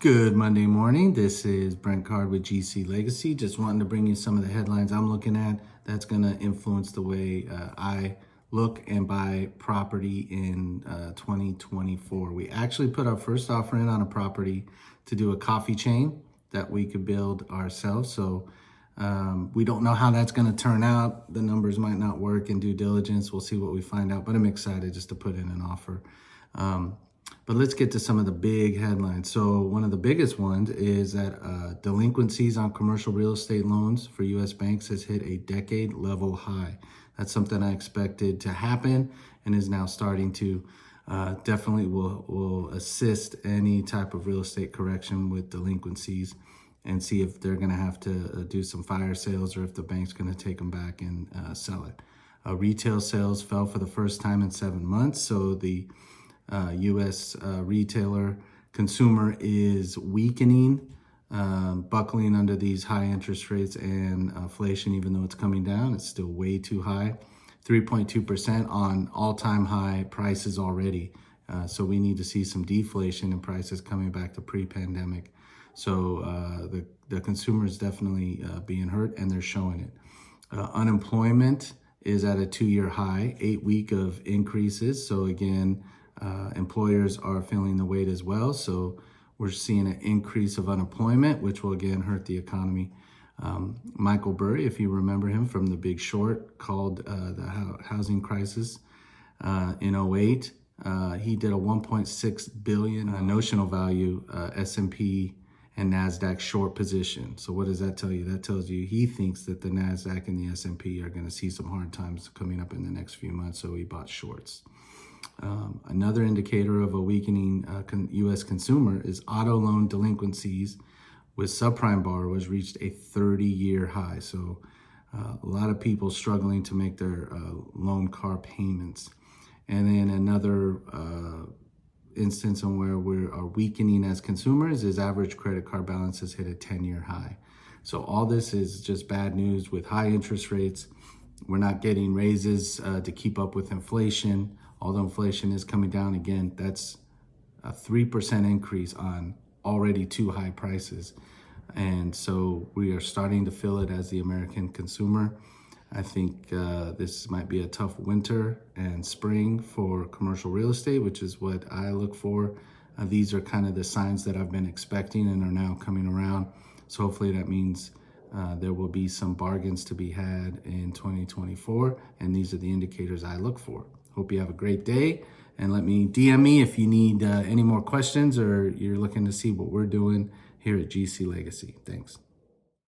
Good Monday morning. This is Brent Card with GC Legacy. Just wanting to bring you some of the headlines I'm looking at that's going to influence the way I look and buy property in 2024. We actually put our first offer in on a property to do a coffee chain that we could build ourselves. So we don't know how that's going to turn out. The numbers might not work in due diligence. We'll see what we find out, but I'm excited just to put in an offer. But let's get to some of the big headlines. So one of the biggest ones is that delinquencies on commercial real estate loans for U.S. banks has hit a decade level high. That's something I expected to happen and is now starting to definitely will assist any type of real estate correction with delinquencies and see if they're going to have to do some fire sales or if the bank's going to take them back and sell it. Retail sales fell for the first time in 7 months. So the U.S. Retailer consumer is weakening, buckling under these high interest rates and inflation. Even though it's coming down, it's still way too high, 3.2% on all-time high prices already. So we need to see some deflation in prices coming back to pre-pandemic. So the consumer is definitely being hurt, and they're showing it. Unemployment is at a 2-year high, 8 week of increases. So again, employers are feeling the weight as well. So we're seeing an increase of unemployment, which will again hurt the economy. Michael Burry, if you remember him from The Big Short, called the housing crisis in '08. He did a 1.6 billion notional value S&P and NASDAQ short position. So what does that tell you? That tells you he thinks that the NASDAQ and the S&P are going to see some hard times coming up in the next few months, so he bought shorts. Another indicator of a weakening U.S. consumer is auto loan delinquencies with subprime borrowers reached a 30-year high. So a lot of people struggling to make their loan car payments. And then another instance on where we are weakening as consumers is average credit card balances hit a 10-year high. So all this is just bad news with high interest rates. We're not getting raises to keep up with inflation. Although inflation is coming down again, that's a 3% increase on already too high prices. And so we are starting to feel it as the American consumer. I think this might be a tough winter and spring for commercial real estate, which is what I look for. These are kind of the signs that I've been expecting and are now coming around. So hopefully that means there will be some bargains to be had in 2024. And these are the indicators I look for. Hope you have a great day, and let me DM me if you need any more questions or you're looking to see what we're doing here at GC Legacy. Thanks.